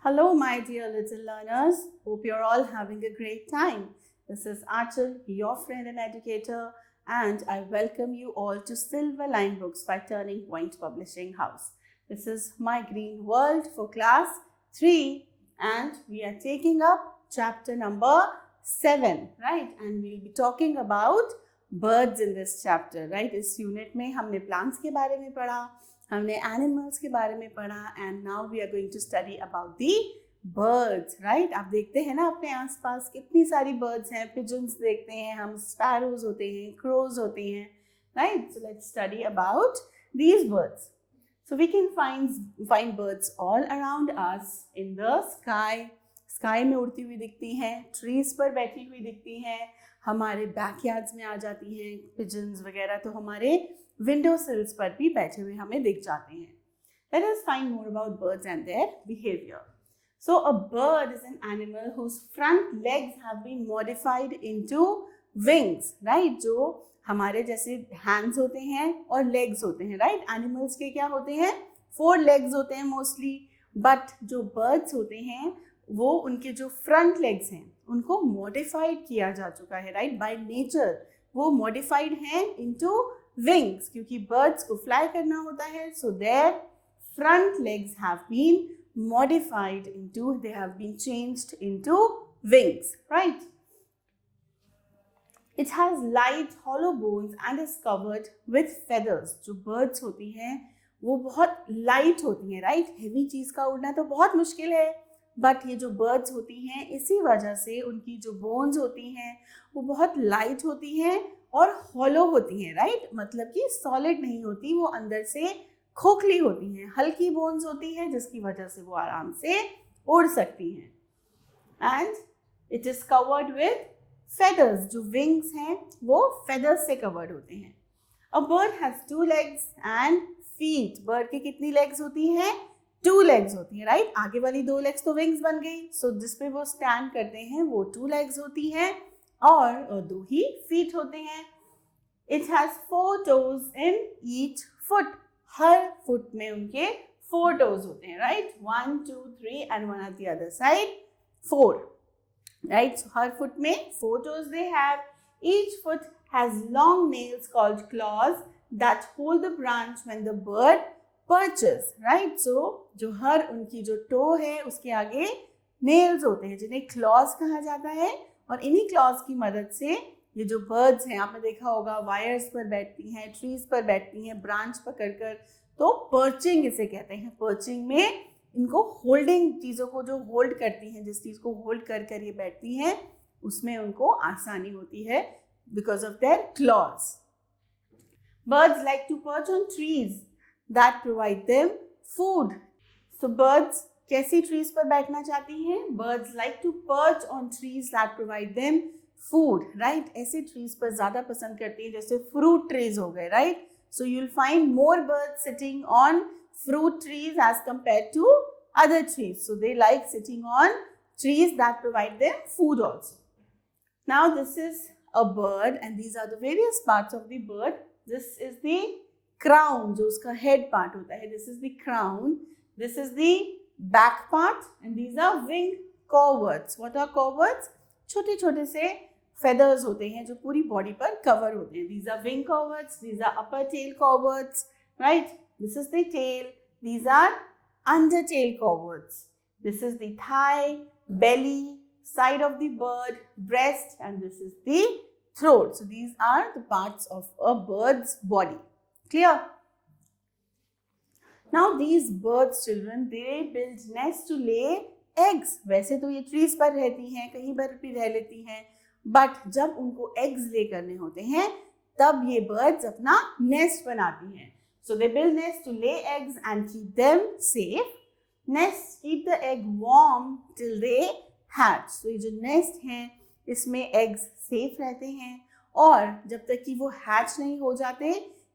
Hello, my dear little learners. Hope you're all having a great time. This is Achal, your friend and educator, and I welcome you all to Silver Line Books by Turning Point Publishing House. This is My Green World for Class 3, and we are taking up chapter number 7, right? And we'll be talking about birds in this chapter, right? इस unit में हमने plants के बारे में पढ़ा, हमने animals के बारे में पढ़ा and now we are going to study about the birds, right? आप देखते हैं ना अपने आसपास कितनी सारी बर्ड्स हैं, पिजन्स देखते हैं हम, स्पैरोज होते हैं, क्रोज होते हैं, right? So let's study about these birds. So we can find birds all around us in the sky. Sky में उड़ती हुई दिखती हैं, ट्रीज पर बैठी हुई दिखती हैं, हमारे बैकयार्ड्स में आ जाती हैं पिजन्स वगैरह, तो हमारे विंडो सिल्स पर भी बैठे हुए हमें दिख जाते हैं. Let us find more about birds and their behavior. So a bird is an animal whose front legs have been modified into wings, right? जो हमारे जैसे हैंड्स होते हैं और लेग्स होते हैं, राइट? एनिमल्स के क्या होते हैं? 4 लेग्स होते हैं मोस्टली, बट जो बर्ड्स होते हैं वो उनके जो फ्रंट लेग्स हैं उनको मॉडिफाइड किया जा चुका है, राइट? बाय नेचर वो मॉडिफाइड हैं इनटू विंग्स, क्योंकि बर्ड्स को फ्लाई करना होता है. So their front legs have been modified into, they have been changed into wings, right? It has light hollow bones and is covered with feathers. जो birds होती हैं वो बहुत light होती हैं, right? heavy चीज़ का उड़ना तो बहुत मुश्किल है, बट ये जो birds होती हैं इसी वजह से उनकी जो bones होती हैं वो बहुत light होती हैं और hollow होती हैं, right? मतलब कि solid नहीं होती, वो अंदर से खोखली होती हैं, हल्की बोन्स होती हैं जिसकी वजह से वो आराम से उड़ सकती हैं. And it is covered with feathers. जो विंग्स हैं वो फेदर्स से कवर्ड होते हैं. A bird has 2 legs and feet. Bird की कितनी लेग्स होती हैं? 2 legs होती हैं, राइट? आगे वाली 2 legs तो विंग्स बन गई, सो जिसपे वो स्टैंड करते हैं वो 2 legs होती हैं और 2 ही फीट होते हैं. It has 4 toes in each foot. Her foot में उनके 4 toes होते हैं, right? 1 2 3 and 1 at the other side 4, right? So her foot में 4 toes they have. Each foot has long nails called claws that hold the branch when the bird perches, right? So जो हर उनकी जो toe है उसके आगे nails होते हैं जिन्हें claws कहा जाता है, और इन्हीं claws की मदद से ये जो बर्ड्स हैं आपने देखा होगा वायर्स पर बैठती हैं, ट्रीज पर बैठती हैं, ब्रांच पकड़कर, तो पर्चिंग इसे कहते हैं. पर्चिंग में इनको होल्डिंग, चीज़ों को जो होल्ड करती हैं, जिस चीज़ को होल्ड कर कर ये बैठती हैं उसमें उनको आसानी होती है because of their claws. Birds like to perch on trees that provide them food. So birds कैसी ट्रीज पर बैठना चाहती हैं? Birds like to perch on trees that provide them food, right? ऐसे ट्रीज पर ज्यादा पसंद करती है जैसे फ्रूट ट्रीज हो गए, right? So you will find more birds sitting on fruit trees as compared to other trees. So they like sitting on trees that provide them food also. Now this is a bird and these are the various parts of the bird. This is the crown, जो उसका head part होता है. This is the crown. This is the back part and these are wing coverts. What are cowards? छोटे छोटे से feathers होते हैं जो पूरी बॉडी पर कवर होते हैं. These are wing coverts, these are upper tail coverts, right? This is the tail. These are under tail coverts. This is the thigh, belly, side of the bird, breast, and this is the throat. So these are the parts of a bird's body. Clear? Now these birds, children, they build nests to lay eggs. वैसे तो ये trees पर रहती हैं, कहीं पर भी रह लेती हैं, बट जब उनको एग्स ले करने होते हैं तब ये बर्ड्स अपना नेस्ट बनाती हैं. So they build nest to lay eggs and keep them safe. Nest keep the egg warm till they hatch. तो ये जो नेस्ट हैं इसमें एग्स सेफ रहते हैं और जब तक कि वो हैच नहीं हो जाते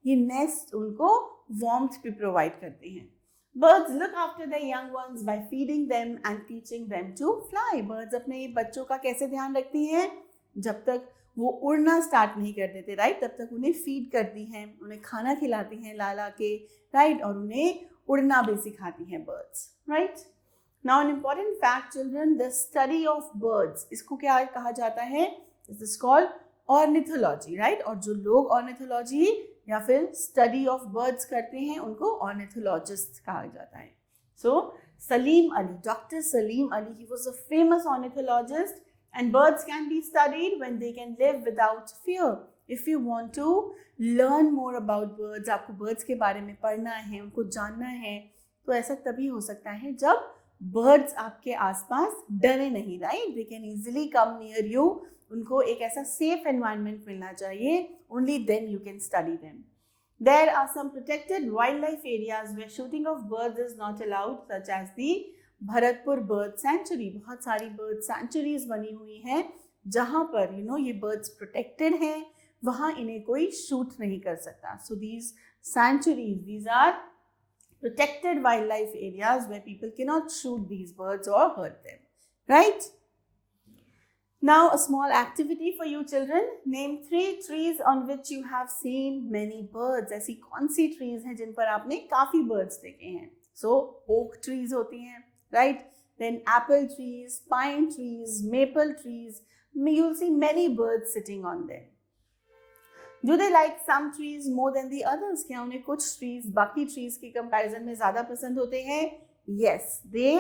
ये नेस्ट उनको वार्मथ भी प्रोवाइड करते हैं. Birds look after their young ones by feeding them and teaching them to fly. Birds अपने बच्चों का कैसे ध्यान रखती हैं? जब तक वो उड़ना स्टार्ट नहीं कर देते, राइट? तब तक उन्हें फीड करती हैं, उन्हें खाना खिलाती हैं ला ला के, राइट? और उन्हें उड़ना भी सिखाती हैं birds, right? Now an important fact children, the study of birds, इसको क्या कहा जाता है? This is called ornithology, right? और जो लोग ornithology या फिर study of birds करते हैं उनको ornithologist कहा जाता है. So Salim Ali, Dr. Salim Ali, he was a famous ornithologist, and birds can be studied when they can live without fear. If you want to learn more about birds, आपको birds के बारे में पढ़ना है, उनको जानना है, तो ऐसा तभी हो सकता है जब birds आपके आसपास डरे नहीं, right? They can easily come near you. उनको एक ऐसा safe environment मिलना चाहिए. Only then you can study them. There are some protected wildlife areas where shooting of birds is not allowed, such as the Bharatpur bird sanctuary. बहुत सारी bird centuries बनी हुई हैं जहाँ पर ये बर्ड्स प्रोटेक्टेड हैं, वहाँ इन्हें कोई शूट नहीं कर सकता. So these sanctuaries, these are protected wildlife areas where people cannot shoot these birds or hurt them, right? Now a small activity for you children. Name 3 trees on which you have seen many birds. ऐसी कौन सी trees हैं जिन पर आपने काफ़ी birds देखे हैं? So oak trees होती हैं, right? Then apple trees, pine trees, maple trees. You'll see many birds sitting on them. Do they like some trees more than the others? क्या उन्हें कुछ trees बाकी trees की comparison में ज़्यादा पसंद होते हैं? Yes, they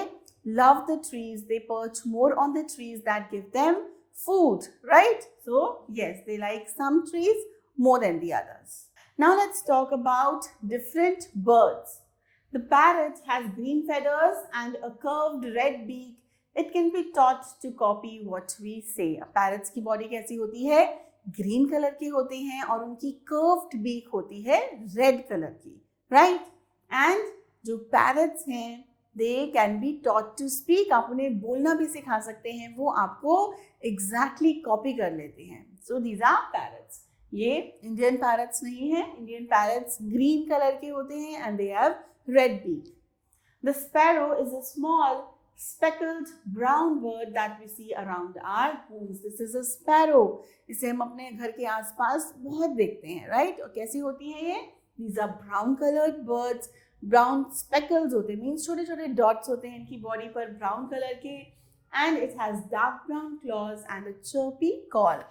love the trees. They perch more on the trees that give them food, right? So yes, they like some trees more than the others. Now let's talk about different birds. The parrot has green feathers and a curved red beak. It can be taught to copy what we say. Parrots की body कैसी होती है? Green colour के होते हैं और उनकी curved beak होती है रेड कलर की, राइट? एंड जो पैरट्स हैं they can be taught to speak. आप उन्हें बोलना भी सिखा सकते हैं, वो आपको एग्जैक्टली कॉपी कर लेते हैं. So these are parrots. ये इंडियन पैरट्स नहीं है. इंडियन पैरट्स ग्रीन कलर के होते हैं and they have red beak. The sparrow is a small speckled brown bird that we see around our homes. This is a sparrow. इसे हम अपने घर के आसपास बहुत देखते हैं, right? और कैसी होती है ये? These are brown colored birds. Brown speckles होते हैं, means छोटे छोटे dots होते हैं इनकी बॉडी पर ब्राउन कलर के. And it has dark brown claws and a chirpy call.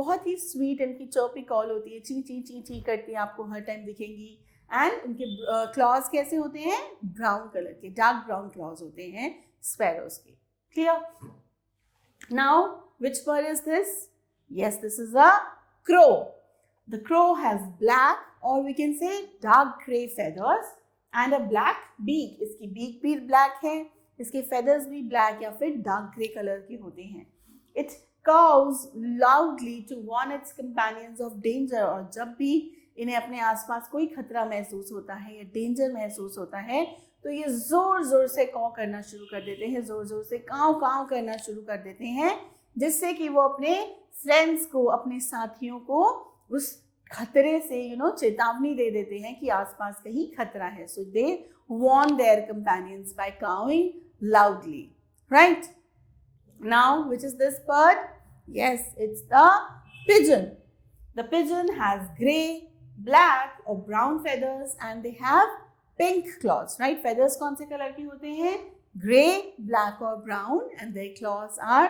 बहुत ही स्वीट इनकी chirpy call होती है, ची ची ची ची करती है, आपको हर टाइम दिखेंगी. एंड उनके क्लॉज कैसे होते हैं? ब्राउन कलर के, डार्क ब्राउन क्लॉज होते हैं sparrows के. Clear? Now, which bird is this? Yes, this is a crow. The crow has black or we can say dark grey feathers and a black beak. इसकी beak भी black है, इसके feathers भी black या फिर dark grey color के होते हैं. It caws loudly to warn its companions of danger. और जब भी इन्हें अपने आसपास कोई खतरा महसूस होता है या डेंजर महसूस होता है तो ये जोर जोर से कॉ करना शुरू कर देते हैं, जोर जोर से काव काव करना शुरू कर देते हैं, जिससे कि वो अपने फ्रेंड्स को, अपने साथियों को उस खतरे से चेतावनी दे देते हैं कि आसपास कहीं खतरा है. So they warn their companions by cawing loudly, right? Now which is this bird? Yes, it's the pigeon. The pigeon has gray, black or brown feathers and they have pink claws, right? Feathers कौन से colour के होते हैं? Gray, black or brown, and their claws are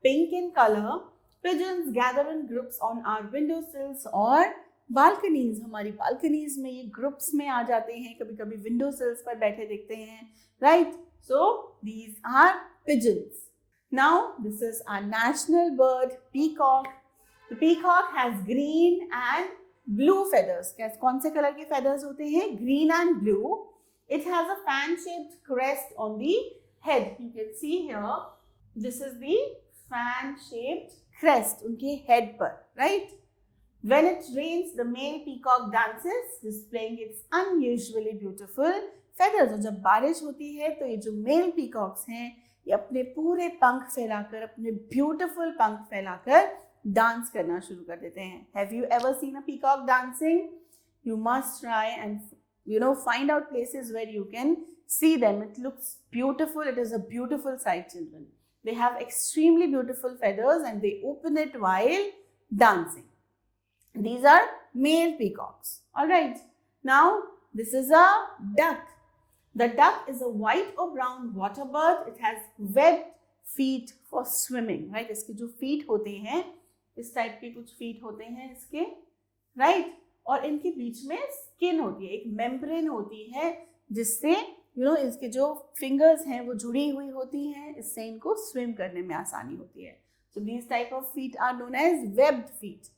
pink in color. Pigeons gather in groups on our windowsills or balconies. हमारी balconies में ये groups में आ जाते हैं, कभी कभी windowsills पर बैठे दिखते हैं, right? So these are pigeons. Now this is our national bird, peacock. The peacock has green and blue feathers. कौन से कलर के feathers होते हैं? Green and blue. It has a fan-shaped crest on the head. You can see here. This is the fan-shaped crest उनके head पर, right? When it rains, the male peacock dances, displaying its unusually beautiful feathers. और जब बारिश होती है तो ये जो male peacocks हैं, ये अपने पूरे पंख फैलाकर, अपने beautiful पंख फैलाकर डांस करना शुरू कर देते हैं. Have you ever seen a peacock dancing? You must try and find out places where you can see them. It looks beautiful. It is a beautiful sight, children. They have extremely beautiful feathers and they open it while dancing. These are male peacocks. All right. Now this is a duck. The duck is a white or brown water bird. It has webbed feet for swimming. Right? इसके जो feet होते हैं, इस type के कुछ feet होते हैं इसके, right? और इनके बीच में skin होती है, एक membrane होती है जिससे इसके जो fingers हैं वो जुड़ी हुई होती हैं, इससे इनको swim करने में आसानी होती है. So these type of feet are known as webbed feet.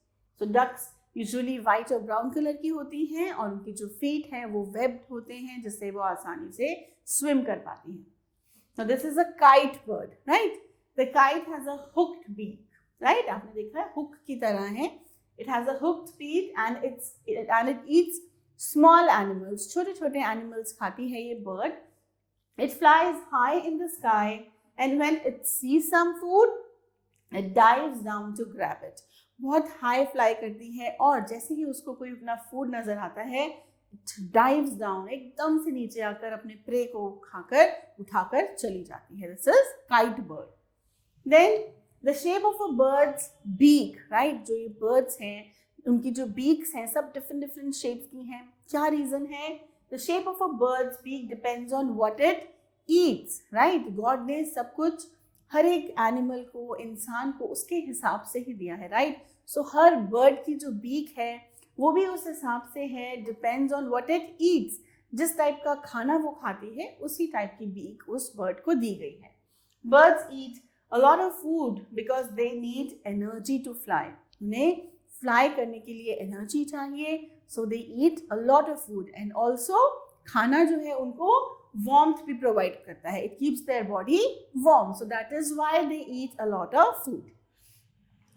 So ducks usually white और brown color की होती हैं और उनकी जो feet हैं वो webbed होते हैं जिससे वो आसानी से swim कर पाती हैं. Now this is a kite bird, right? The kite has a hooked beak, right? आपने देखा है hook की तरह है. It has a hooked beak and it eats small animals. छोटे छोटे animals खाती है ये bird. It flies high in the sky and when it sees some food, it dives down to grab it. बहुत high fly करती है और जैसे ही उसको कोई अपना food नजर आता है, it dives down, एकदम से नीचे आकर अपने prey को उठाकर चली जाती है. This is kite bird. Then the shape of a bird's beak, right? जो ये birds हैं, उनकी जो beaks हैं, सब different shapes की हैं. क्या reason है? The shape of a bird's beak depends on what it eats, right? God ने सब कुछ हर एक एनिमल को, इंसान को उसके हिसाब से ही दिया है, राइट? सो हर बर्ड की जो बीक है वो भी उस हिसाब से है, depends on what it eats. जिस टाइप का खाना वो खाती है उसी टाइप की बीक उस बर्ड को दी गई है. Birds eat a lot of food because they need energy to fly. उन्हें फ्लाई करने के लिए एनर्जी चाहिए, so they eat a lot of food. And also खाना जो है उनको warmth भी provide करता है. It keeps their body warm. So that is why they eat a lot of food.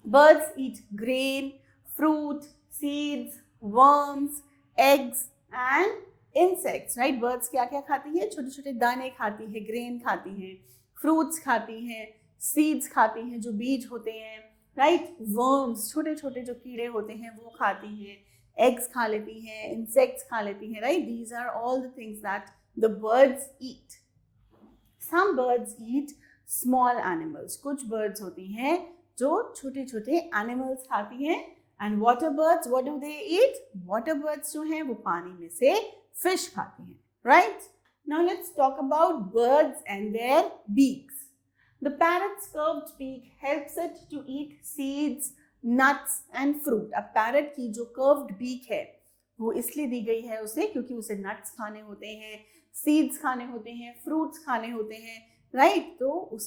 Birds eat grain, fruit, seeds, worms, eggs and insects. Right? Birds क्या क्या खाती है? छोटे छोटे दाने खाती है, grain खाती है, fruits खाती है, seeds खाती हैं जो बीज होते हैं, right? Worms छोटे छोटे जो कीड़े होते हैं वो खाती हैं, eggs खा लेती हैं, insects खा लेती हैं, right? These are all the things that the birds eat. Some birds eat small animals. कुछ birds होती हैं जो छोटे छोटे animals खाती हैं. And water birds, what do they eat? Water birds जो हैं वो पानी में से fish खाती हैं, right? Now let's talk about birds and their beaks. The parrot's curved beak helps it to eat seeds, nuts and fruit. अब parrot की जो curved beak है वो इसलिए दी गई है उसे क्योंकि उसे nuts खाने होते हैं, सीड्स खाने होते हैं, फ्रूट्स खाने होते हैं, राइट? तो उस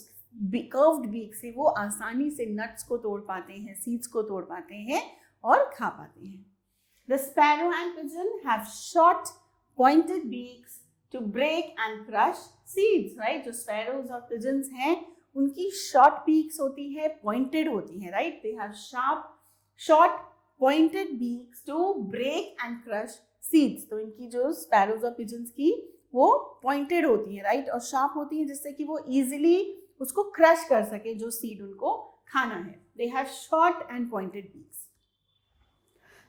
कर्व्ड बीक से वो आसानी से नट्स को तोड़ पाते हैं, सीड्स को तोड़ पाते हैं और खा पाते हैं. The sparrow and pigeon have short pointed beaks to break and crush seeds, right? जो स्पैरोज और पिजन्स हैं उनकी शॉर्ट बीक्स होती है, पॉइंटेड होती हैं, right? They have short pointed beaks to break and crush seeds. तो इनकी जो स्पैरोज और पिजन्स की वो पॉइंटेड होती है, राइट? और शार्प होती है जिससे कि वो इजीली उसको क्रश कर सके जो सीड उनको खाना है. They have short and pointed beaks.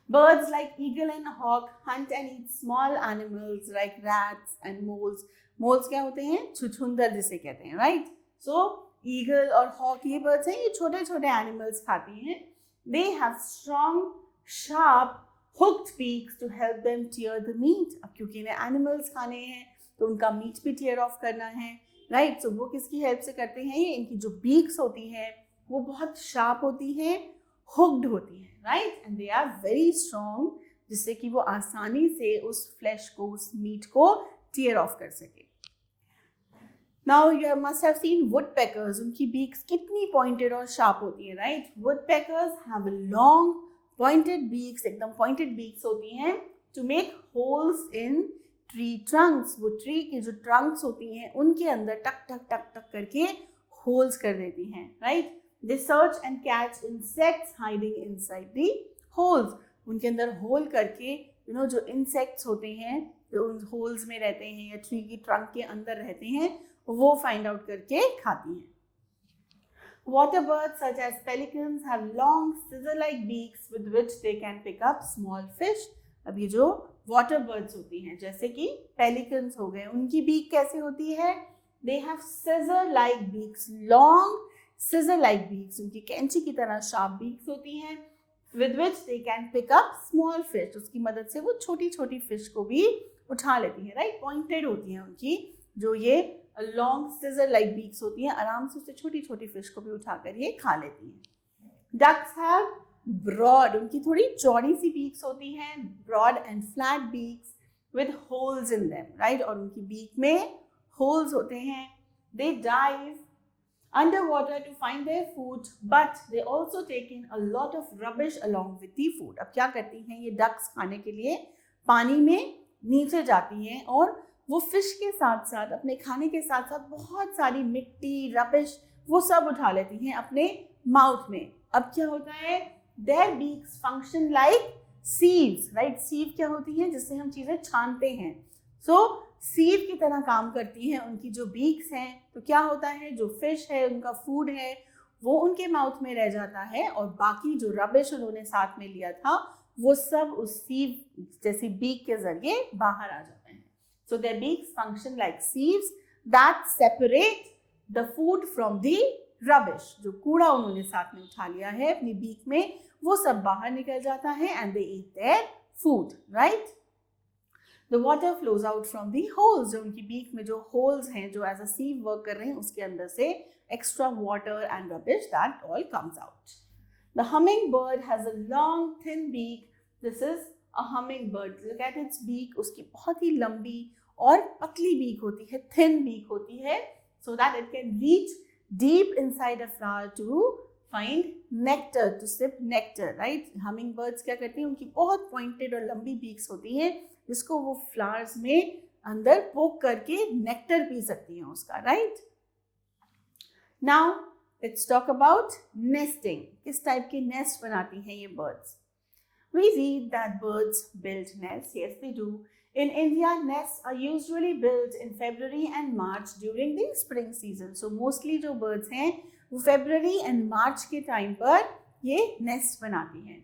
Birds like eagle and hawk hunt and eat small animals like rats and moles. Moles क्या होते हैं? छुछुंदर जिसे कहते हैं, राइट? सो ईगल और हॉक ये बर्ड्स हैं, ये छोटे छोटे एनिमल्स खाती हैं. They have strong, sharp, hooked beaks to help them tear the meat. अब क्योंकि इन्हें एनिमल्स खाने हैं तो उनका मीट भी टीयर ऑफ करना है, राइट? सो वो किसकी हेल्प से करते हैं? ये इनकी जो बीक्स होती हैं वो बहुत शार्प होती हैं, हुक्ड होती हैं, right? And they are very strong जिससे कि वो आसानी से उस फ्लैश को, उस मीट को टीयर ऑफ कर सके. Now you must have seen woodpeckers. उनकी बीक्स कितनी पॉइंटेड और शार्प होती है, right? Woodpeckers have long pointed beaks, एकदम पॉइंटेड बीक्स होती हैं to make holes in tree trunks. वो ट्री की जो ट्रंक्स होती हैं उनके अंदर टक टक टक टक करके होल्स कर देती हैं, right? They search and catch insects hiding inside the holes. उनके अंदर होल करके जो इंसेक्ट्स होते हैं जो उन होल्स में रहते हैं या ट्री की ट्रंक के अंदर रहते हैं वो फाइंड आउट करके खाती हैं. Water birds such as pelicans have long scissor-like beaks with which they can pick up small fish. अब ये जो वाटर बर्ड्स होती हैं जैसे कि पेलिकन्स हो गए, उनकी बीक कैसे होती है? They have scissor like beaks, long scissor like beaks. उनकी कैंची की तरह शार्प बीक्स होती हैं with which they can pick up small fish. उसकी मदद से वो छोटी छोटी फिश को भी उठा लेती हैं, राइट। पॉइंटेड होती हैं उनकी जो ये लॉन्ग सिजर लाइक बीक्स होती हैं, आराम से उससे छोटी छोटी फिश को भी उठाकर ये खा लेती हैं। डक्स हैव ब्रॉड, उनकी थोड़ी चौड़ी सी बीक्स होती हैं, broad and flat beaks with holes in them, right. और उनकी बीक में होल्स होते हैं। They dive underwater to find their food, but they also take in a lot of rubbish along with the food. अब क्या करती हैं ये डक्स खाने के लिए पानी में नीचे जाती हैं और वो फिश के साथ साथ अपने खाने के साथ साथ बहुत सारी मिट्टी, रबिश वो सब उठा लेती हैं अपने माउथ में। अब क्या होता है, their beaks function like sieves, right? सीव क्या होती है, जिससे हम चीजें छानते हैं। सो सीव की तरह काम करती हैं उनकी जो बीक्स हैं। तो क्या होता है, जो फिश है उनका फूड है वो उनके माउथ में रह जाता है और बाकी जो रबिश उन्होंने साथ में लिया था वो सब उस सीव जैसी बीक के जरिए बाहर आ जाते हैं। So their beaks function like sieves that separate the food from the rubbish. जो कूड़ा उन्होंने साथ में उठा लिया है अपनी बीक में वो सब बाहर निकल जाता है and they eat their food, right. The water flows out from the holes, जो उनकी बीक में जो holes हैं जो as a sieve work कर रहे हैं उसके अंदर से extra water and rubbish that all comes out. The hummingbird has a long thin beak. This is a hummingbird. Look at its beak. उसकी बहुत ही लंबी और पतली बीक होती है, thin बीक होती है, so that it can reach deep inside a flower to find nectar, to sip nectar, right? Hummingbirds क्या करती हैं, उनकी बहुत pointed और लंबी बीक्स होती हैं जिसको वो फ्लावर्स में अंदर पोक करके नेक्टर पी सकती हैं उसका, right. Now let's talk about nesting. किस टाइप के नेस्ट बनाती हैं ये birds. We read that birds build nest, yes they do. In India, nests are usually built in February and March during the spring season. So mostly जो birds हैं वो February and March के time पर ये nest बनाती हैं।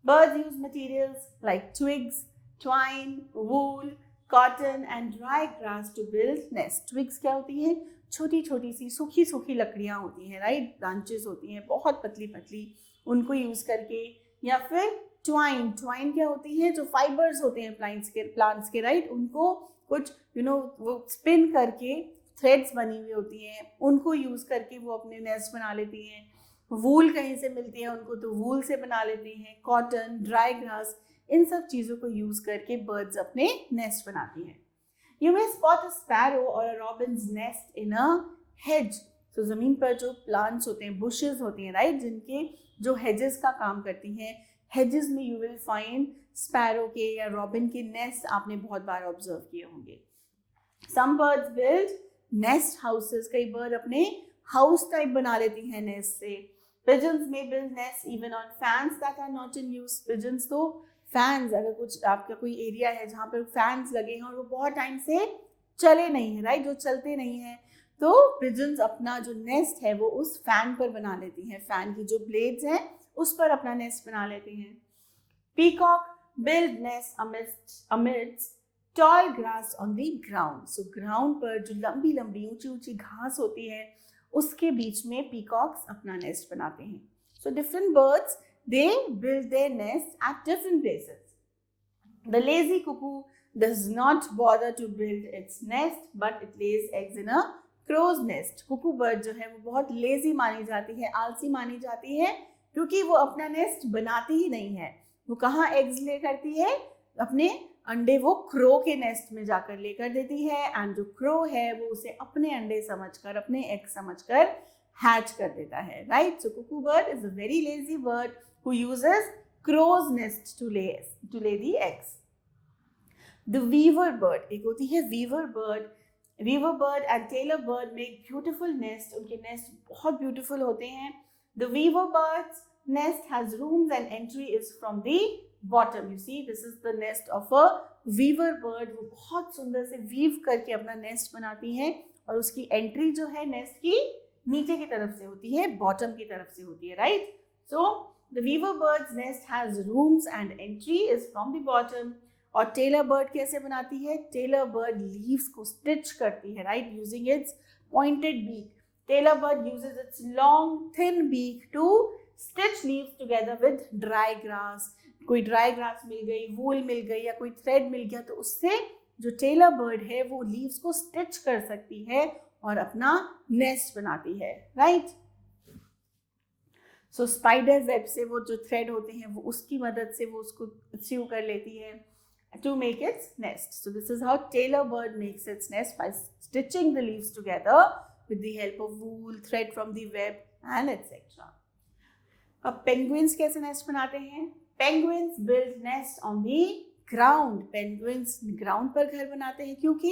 Birds use materials like twigs, twine, wool, cotton and dry grass to build nest. Twigs क्या होती हैं, छोटी छोटी सी सूखी सूखी लकड़ियाँ होती हैं, राइट, ब्रांचेस होती हैं बहुत पतली पतली, उनको यूज़ करके, या फिर ट्वाइन, ट्वाइन क्या होती है, जो फाइबर्स होते हैं प्लांट्स के, राइट, उनको कुछ वो स्पिन करके थ्रेड्स बनी हुई होती हैं, उनको यूज़ करके वो अपने नेस्ट बना लेती हैं। वूल कहीं से मिलती है उनको तो वूल से बना लेती हैं। कॉटन, ड्राई ग्रास, इन सब चीज़ों को यूज़ करके बर्ड्स अपने नेस्ट बनाती हैं। You may spot a sparrow or a robin's nest in a hedge. तो ज़मीन पर जो प्लांट्स होते हैं, बुशेस होती हैं, राइट, जिनके जो हेजेस का काम करती हैं, हेजेस में यू विल फाइंड स्पैरो के या रॉबिन के नेस्ट आपने बहुत बार ऑब्जर्व किए होंगे। Some birds build nest houses, कई बर्ड अपने हाउस टाइप बना लेती हैं नेस्ट से। Pigeons may build nest even on fans that are not in use. Pigeons तो फैंस, अगर कुछ आपका कोई एरिया है जहाँ पर फैंस लगे हैं और वो बहुत टाइम से चले नहीं हैं, राइट, जो चलते नहीं हैं, तो पिजन्स अपना जो नेस्ट है वो उस फैन पर बना लेती हैं। फैन की जो ब्लेड्स हैं उस पर अपना नेस्ट बना लेती हैं। Peacock build nest amidst tall grass on the ground. So ground पर जो लंबी लंबी ऊंची ऊंची घास होती है उसके बीच में पीकॉक्स अपना नेस्ट बनाते हैं। So different birds they build their nests at different places. The lazy cuckoo does not bother to build its nest, but it lays eggs in a crow's nest. Kuku bird जो है वो बहुत lazy मानी जाती है, आलसी मानी जाती है, क्योंकि वो अपना नेस्ट बनाती ही नहीं है। वो कहाँ एग्स ले करती है, अपने अंडे वो क्रो के नेस्ट में जाकर लेकर देती है, एंड जो क्रो है वो उसे अपने अंडे समझकर, अपने एग समझकर हैच कर देता है, right. So Kuku bird is a very lazy bird who uses crow's nest to lay the eggs. The weaver bird, एक होती है weaver bird. Weaver bird and tailor bird make beautiful nest. उनके nest बहुत beautiful होते हैं. The weaver bird's nest has rooms and entry is from the bottom. You see, this is the nest of a weaver bird. वो बहुत सुंदर से weave करके अपना nest बनाती है और उसकी entry जो है nest की नीचे की तरफ से होती है, bottom की तरफ से होती है, right? So the weaver bird's nest has rooms and entry is from the bottom. और tailor bird कैसे बनाती है? Tailor bird leaves को stitch करती है, right, using its pointed beak. Tailor bird uses its long thin beak to stitch leaves together with dry grass. कोई dry grass मिल गई, wool मिल गई या कोई thread मिल गया तो उससे जो टेलर बर्ड है वो लीव्स को स्टिच कर सकती है और अपना नेस्ट बनाती है, राइट। सो स्पाइडर वेब से वो जो थ्रेड होते हैं वो उसकी मदद से वो उसको स्यू कर लेती है to make its nest. So this is how tailor bird makes its nest, by stitching the leaves together with the help of wool, thread from the web and etc. अब penguins कैसे nest बनाते हैं? Penguins build nest on the ground. Penguins ground पर घर बनाते हैं क्योंकि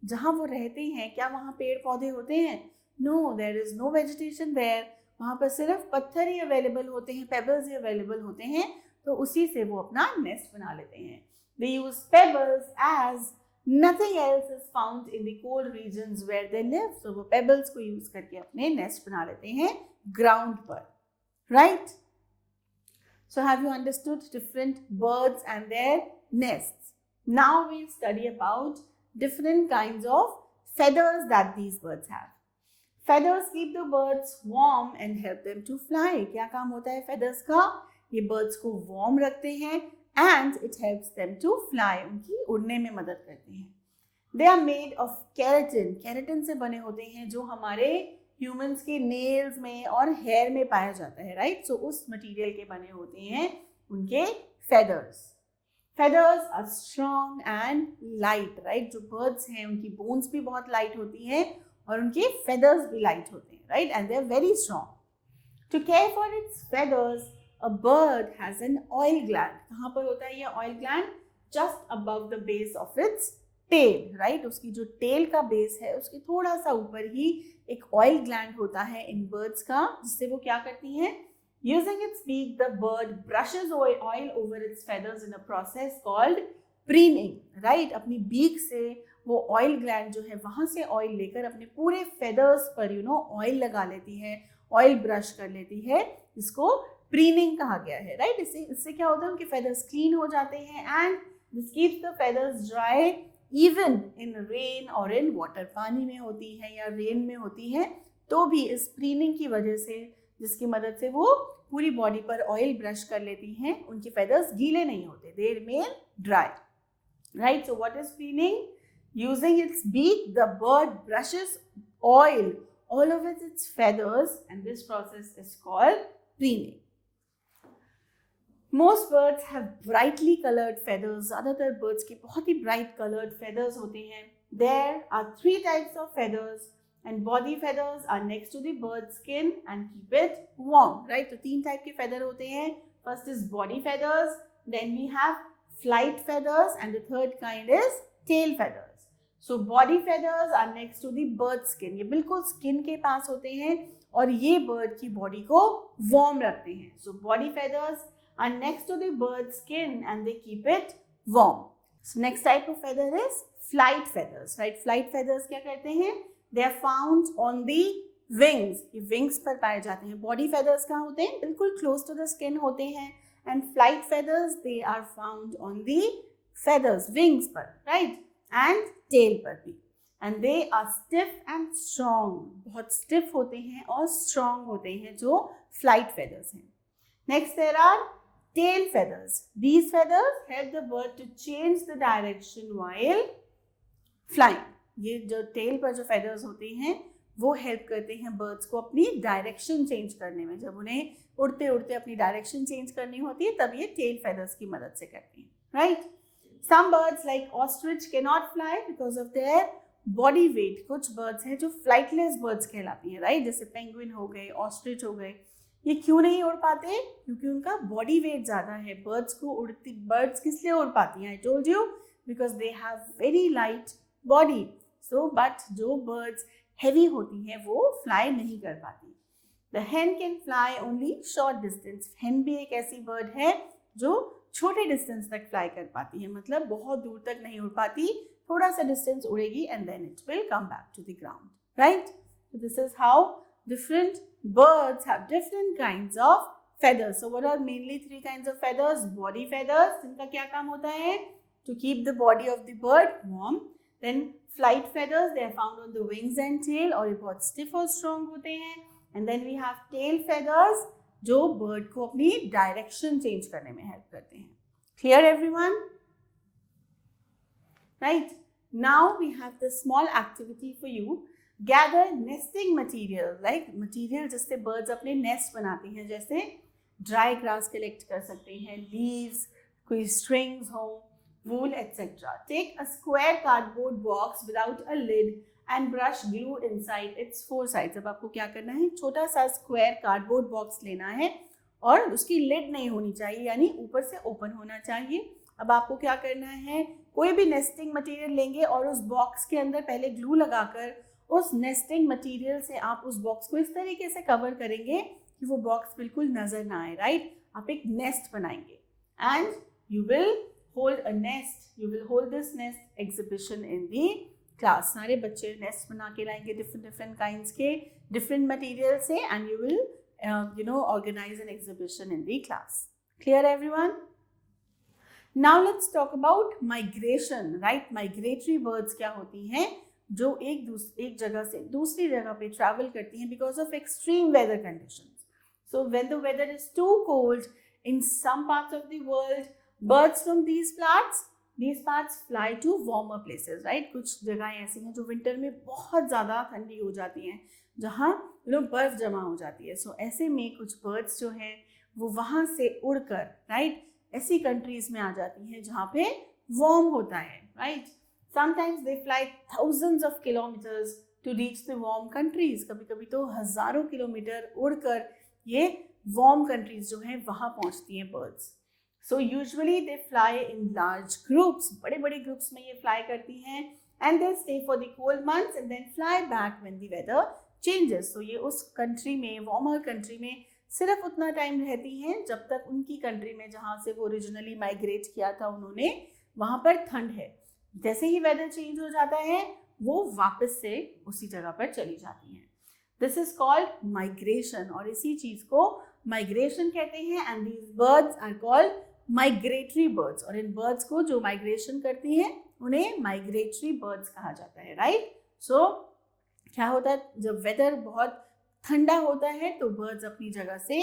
जहाँ वो रहते हैं क्या वहाँ पेड़ पौधे होते हैं? No, there is no vegetation there. वहाँ पर सिर्फ पत्थर ही अवेलेबल होते हैं, पेबल्स ही अवेलेबल होते हैं, तो उसी से वो अपना नेस्ट बना लेते हैं. They use pebbles as nothing else is found in the cold regions where they live. So वो pebbles को use करके अपने nest बना लेते हैं ground पर, right? So have you understood different birds and their nests? Now we'll study about different kinds of feathers that these birds have. Feathers keep the birds warm and help them to fly. क्या काम होता है feathers का? ये birds को warm रखते हैं and it helps them to fly. उनकी उड़ने में मदद करते हैं. They are made of keratin. Keratin से बने होते हैं जो हमारे humans के nails में और hair में पाया जाता है, right? So उस material के बने होते हैं उनके feathers. Feathers are strong and light, right? जो birds हैं उनकी bones भी बहुत light होती हैं और उनके feathers भी light होते हैं, right? And they are very strong. To care for its feathers, a bird has an oil gland. कहाँ पर होता है ये oil gland? Just above the base of its tail, right? उसकी जो tail का base है उसके थोड़ा सा ऊपर ही एक oil gland होता है इन birds का, जिससे वो क्या करती हैं? Using its beak, the bird brushes oil over its feathers in a process called preening, right? अपनी beak से वो oil gland जो है वहाँ से oil लेकर अपने पूरे feathers पर oil लगा लेती है, oil brush कर लेती है, जिसको preening कहा गया है, right? इससे क्या होता है? उनके feathers clean हो जाते हैं and this keeps the feathers dry even in rain or in water. पानी में होती है या rain में होती है तो भी इस preening की वजह से, जिसकी मदद से वो पूरी बॉडी पर ऑयल ब्रश कर लेती हैं, उनके feathers गीले नहीं होते, they remain dry, right? So what is preening? Using its beak, the bird brushes oil all over its feathers and this process is called preening. Most birds have brightly colored feathers. ज़्यादातर birds के बहुत ही bright colored feathers होते हैं. There are 3 types of feathers and body feathers are next to the bird's skin and keep it warm, right? तो 3 type के feather होते हैं. First is body feathers, then we have flight feathers and the third kind is tail feathers. So body feathers are next to the bird's skin. ये बिल्कुल skin के पास होते हैं और ये bird की body को warm रखते हैं. So body feathers are next to the bird's skin and they keep it warm. So next type of feather is flight feathers, right? Flight feathers क्या करते हैं? They are found on the wings. ये wings पर पाए जाते हैं. Body feathers कहाँ होते हैं? बिल्कुल close to the skin होते हैं. And flight feathers they are found on the feathers, wings पर, right? And tail पर भी. And they are stiff and strong. बहुत stiff होते हैं और strong होते हैं जो flight feathers हैं. Next there are tail feathers. These feathers help the bird to change the direction while flying. ये जो tail पर जो feathers होते हैं वो help करते हैं birds को अपनी direction change करने में. जब उन्हें उड़ते उड़ते अपनी direction change करनी होती है तब ये tail feathers की मदद से करते हैं, right? Some birds like ostrich cannot fly because of their body weight. कुछ birds हैं जो flightless birds कहलाती हैं, right? जैसे penguin हो गए, ostrich हो गए. ये क्यों नहीं उड़ पाते? क्योंकि उनका body weight ज़्यादा है. Birds किस लिए उड़ पाती हैं? I told you because they have very light body. So but जो birds heavy होती हैं वो fly नहीं कर पाती. The hen can fly only short distance. Hen भी एक ऐसी bird है जो छोटे डिस्टेंस तक फ्लाई कर पाती है, मतलब बहुत दूर तक नहीं उड़ पाती, थोड़ा सा डिस्टेंस उड़ेगी and then it will come back to the ground, right? So this is how different birds have different kinds of feathers. So what are mainly 3 kinds of feathers? Body feathers, जिनका क्या काम होता है? To keep the body of the bird warm. Then flight feathers, they are found on the wings and tail और ये बहुत stiff और strong होते हैं. And then we have tail feathers जो bird को अपनी direction change करने में help करते हैं. Clear everyone? Right? Now we have the small activity for you. Gather nesting material, like material जिससे birds अपने nest बनाती हैं, जैसे dry grass collect कर सकते हैं, leaves, कोई strings हो, wool, etc. Take a square cardboard box without a lid and brush glue inside its four sides. अब आपको क्या करना है, छोटा सा square cardboard box लेना है और उसकी lid नहीं होनी चाहिए, यानी ऊपर से open होना चाहिए. अब आपको क्या करना है, कोई भी नेस्टिंग मटेरियल लेंगे और उस बॉक्स के अंदर पहले ग्लू लगाकर उस नेस्टिंग मटेरियल से आप उस बॉक्स को इस तरीके से कवर करेंगे कि वो बॉक्स बिल्कुल नजर ना आए, राइट. आप एक नेस्ट बनाएंगे and you will hold a nest, you will hold this nest exhibition in the class. सारे बच्चे नेस्ट बना के लाएंगे डिफरेंट काइंड्स के डिफरेंट मटेरियल से and you will organise an exhibition in the class. Clear everyone? Now let's talk about migration, right? Migratory birds क्या होती हैं, जो एक जगह से दूसरी जगह पे travel करती हैं because of extreme weather conditions. So when the weather is too cold in some parts of the world, birds from these parts fly to warmer places, right? कुछ जगहें ऐसी हैं जो विंटर में बहुत ज़्यादा ठंडी हो जाती हैं, जहाँ बर्फ जमा हो जाती है. So ऐसे में कुछ birds जो हैं वो वहाँ से उड़कर, right, ऐसी कंट्रीज में आ जाती हैं जहाँ पे वार्म होता है, right. Sometimes they fly thousands of kilometres to reach the warm countries. कभी कभी तो हजारों किलोमीटर उड़कर ये वार्म कंट्रीज जो हैं वहाँ पहुँचती हैं birds. So usually they fly in large groups, बड़े बड़े ग्रुप्स में ये फ्लाई करती हैं and they stay for the cold months and then fly back when the weather changes. So ये उस कंट्री में, वार्मर कंट्री में सिर्फ उतना टाइम रहती हैं जब तक उनकी कंट्री में जहाँ से वो ओरिजिनली माइग्रेट किया था उन्होंने, वहाँ पर ठंड है. जैसे ही वेदर चेंज हो जाता है वो वापस से उसी जगह पर चली जाती हैं. दिस इज कॉल्ड माइग्रेशन और इसी चीज को माइग्रेशन कहते हैं. And these birds are called migratory birds. और इन बर्ड्स को जो माइग्रेशन करती हैं उन्हें माइग्रेटरी बर्ड्स कहा जाता है, राइट. सो क्या होता है, जब वेदर बहुत ठंडा होता है तो बर्ड्स अपनी जगह से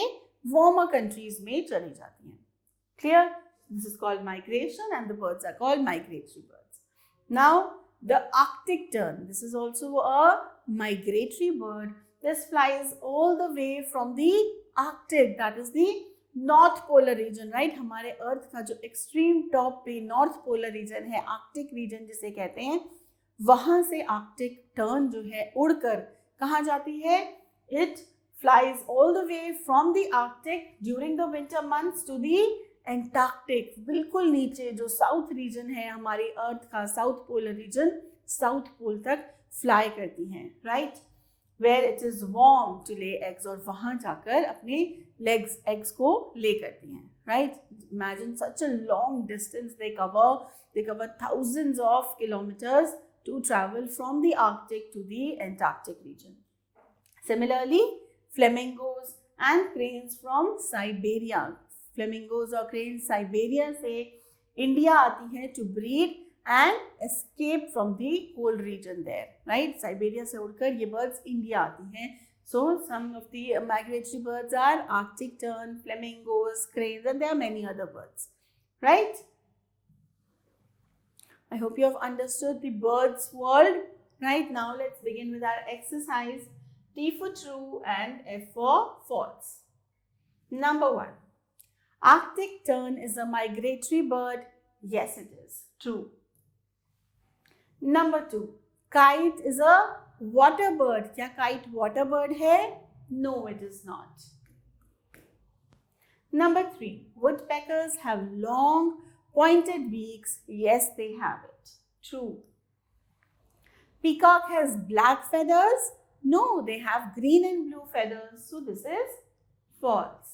वार्मर कंट्रीज में चली जाती हैं. Clear? This is called migration and the birds are called migratory birds. Now the Arctic tern, this is also a migratory bird. This flies all the way from the Arctic, that is the north polar region, right. हमारे earth का जो extreme top पे north polar region है, Arctic region जिसे कहते हैं, वहां से आर्कटिक टर्न जो है उड़कर कहाँ जाती है, it flies all the way from the Arctic during the winter months to the Antarctic. बिल्कुल नीचे जो साउथ रीजन है हमारी अर्थ का, south polar region, south pole तक फ्लाई करती हैं, right. Where it is warm to lay eggs, और वहां जाकर अपने एग्स को ले करती हैं, right. Imagine such a long distance they cover thousands of kilometers to travel from the Arctic to the Antarctic region. Similarly, flamingos and cranes from Siberia. Flamingos और cranes Siberia से India आती है to breed and escape from the cold region there, right? Siberia से उड़कर ये birds India आती हैं. So some of the migratory birds are Arctic tern, flamingos, cranes, and there are many other birds, right? I hope you have understood the birds world. Right now, let's begin with our exercise. T for true and F for false. Number 1. Arctic tern is a migratory bird. Yes, it is. True. Number 2. Kite is a water bird. क्या kite water bird है? No, it is not. Number 3. Woodpeckers have long pointed beaks. Yes, they have it. True. Peacock has black feathers. No, they have green and blue feathers. So this is false.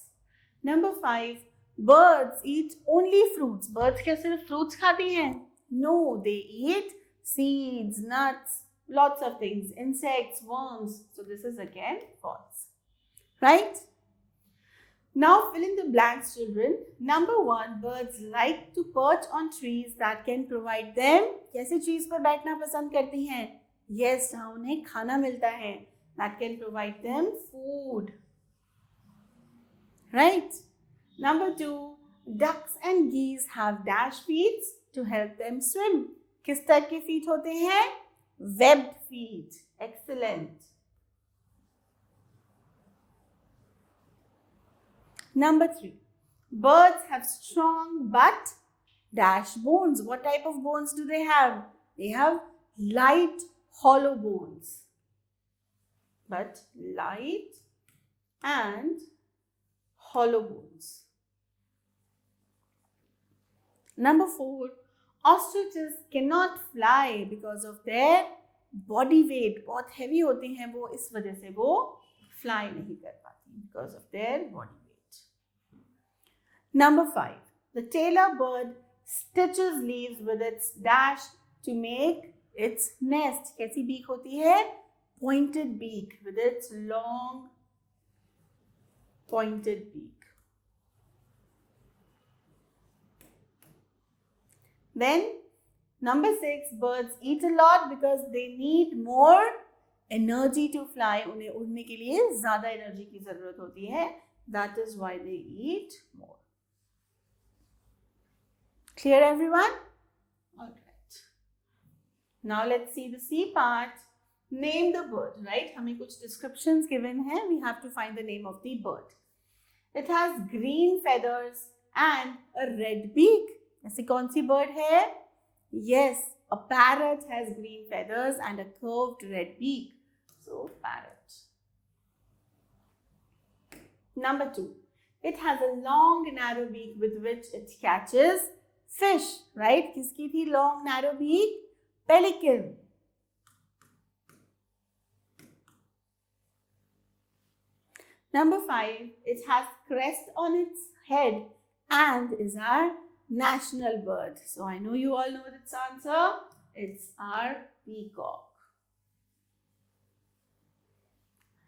Number 5. Birds eat only fruits. Birds क्या सिर्फ fruits खाती हैं? No, they eat seeds, nuts, lots of things, insects, worms. So this is again false. Right? Now fill in the blanks, children. Number 1, birds like to perch on trees that can provide them. कैसे trees पर बैठना पसंद करती हैं? Yes, जहाँ उन्हें खाना मिलता है. That can provide them food. Right? Number 2, ducks and geese have dash feet to help them swim. किस टाइप के फीट होते हैं? Webbed feet. Excellent. Number 3. Birds have strong but dash bones. What type of bones do they have? They have light hollow bones. But light and hollow bones. Number 4. Ostriches cannot fly because of their body weight. बहुत heavy होते हैं वो, इस वजह से वो fly नहीं कर पाती because of their body weight. Number 5. The tailor bird stitches leaves with its dash to make its nest. कैसी beak होती है? Pointed beak with its long pointed beak. Then number 6. Birds eat a lot because they need more energy to fly. उन्हें उड़ने के लिए ज़्यादा energy की ज़रूरत होती है. That is why they eat more. Clear, everyone? All right. Now let's see the C part. Name the bird, right? हमें कुछ descriptions given हैं. We have to find the name of the bird. It has green feathers and a red beak. ऐसी कौन सी bird है? Yes, a parrot has green feathers and a curved red beak. So, parrot. Number 2. It has a long narrow beak with which it catches fish, right? किसकी थी long narrow beak? Pelican. Number 5. It has crest on its head and is our national bird. So I know you all know its answer. It's our peacock.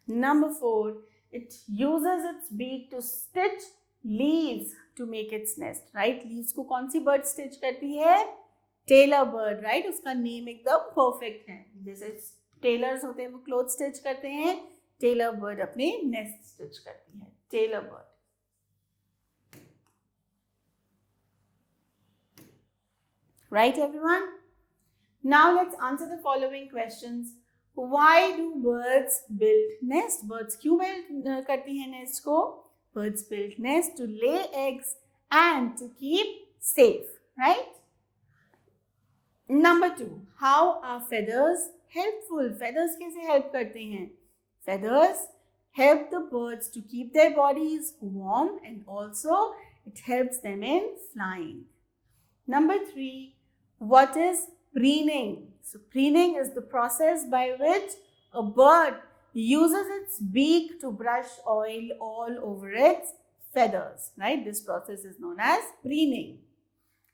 Number 4. It uses its beak to stitch leaves to make its nest, right? Leaves को कौन सी bird stitch करती है? Tailor bird, right? उसका name एकदम perfect है. जैसे tailors होते हैं वो clothes stitch करते हैं, tailor bird अपने nest stitch करती है. Tailor bird. Right, everyone? Now let's answer the following questions. Why do birds build nest? Birds क्यों build करती हैं nest को? Birds build nest to lay eggs and to keep safe, right? Number 2. How are feathers helpful? Feathers कैसे help करते हैं? Feathers help the birds to keep their bodies warm and also it helps them in flying. Number 3. What is preening? So preening is the process by which a bird uses its beak to brush oil all over its feathers, right? This process is known as preening.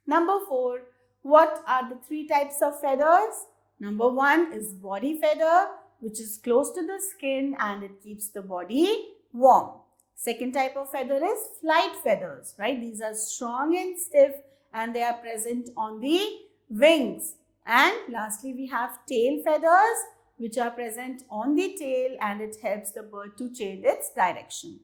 Number 4, what are the 3 types of feathers? Number 1 is body feather, which is close to the skin and it keeps the body warm. Second type of feather is flight feathers, right? These are strong and stiff and they are present on the wings. And lastly, we have tail feathers, which are present on the tail and it helps the bird to change its direction.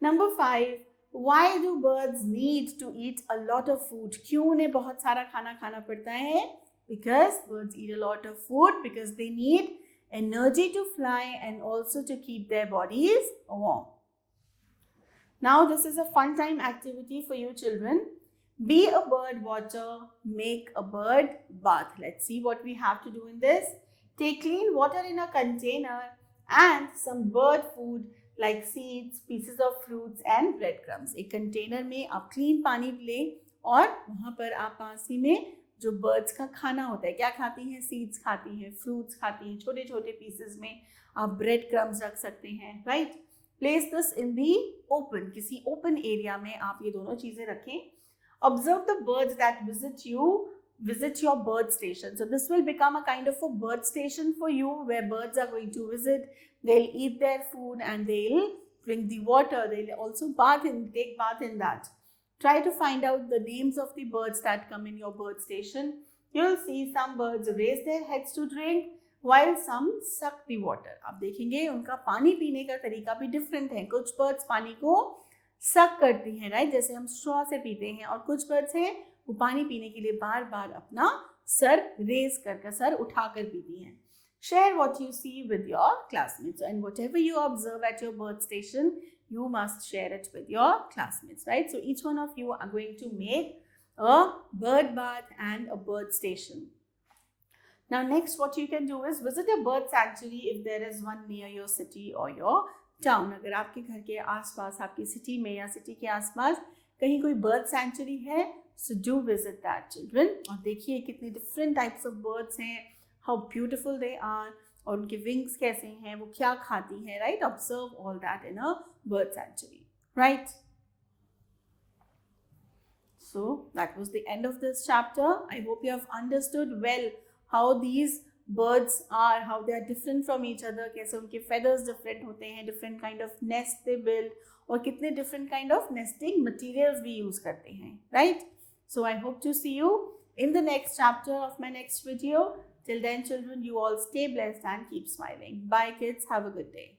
Number 5, why do birds need to eat a lot of food? क्यों उन्हें बहुत सारा खाना खाना पड़ता है? Because birds eat a lot of food because they need energy to fly and also to keep their bodies warm. Now this is a fun time activity for you children. Be a bird watcher, make a bird bath. Let's see what we have to do in this. Take clean water in a container and some bird food like seeds, pieces of fruits and breadcrumbs. एक container में आप clean पानी लें और वहाँ पर आप पास ही में जो बर्ड्स का खाना होता है, क्या खाती हैं? सीड्स खाती हैं, फ्रूट्स खाती हैं, छोटे छोटे पीसेस में आप ब्रेड क्रम्स रख सकते हैं, right? Place this in the open, किसी ओपन एरिया में आप ये दोनों चीज़ें रखें. Observe the birds that visit your bird station. So this will become a kind of a bird station for you where birds are going to visit. They'll eat their food and they'll drink the water. They'll also take bath in that. Try to find out the names of the birds that come in your bird station. You'll see some birds raise their heads to drink while some suck the water. आप देखेंगे उनका पानी पीने का तरीका भी different है. कुछ birds पानी को suck करती हैं, right? जैसे हम straw से पीते हैं, और कुछ birds हैं वो पानी पीने के लिए बार बार अपना सर रेज कर सर उठाकर पीती हैं. Share what you see with your classmates, and whatever you observe at your bird station, you must share it with your classmates, right? So each one of you are going to make a bird bath and a bird station. Now next what you can do is visit a bird sanctuary if there is one near your city or your town. अगर आपके घर के आसपास, आपकी city में या city के आसपास कहीं कोई बर्ड सैंक्चुरी है, so do visit that, children. और देखिए कितनी different types of birds हैं, how beautiful they are, और उनके wings कैसे हैं, वो क्या खाती हैं, right? Observe all that in a bird sanctuary, right? So that was the end of this chapter. I hope you have understood well how these birds are, how they are different from each other, कैसे उनके feathers different होते हैं, different kind of nest they build, और कितने different kind of nesting materials भी use करते हैं, right? So I hope to see you in the next chapter of my next video. Till then, children, you all stay blessed and keep smiling. Bye, kids. Have a good day.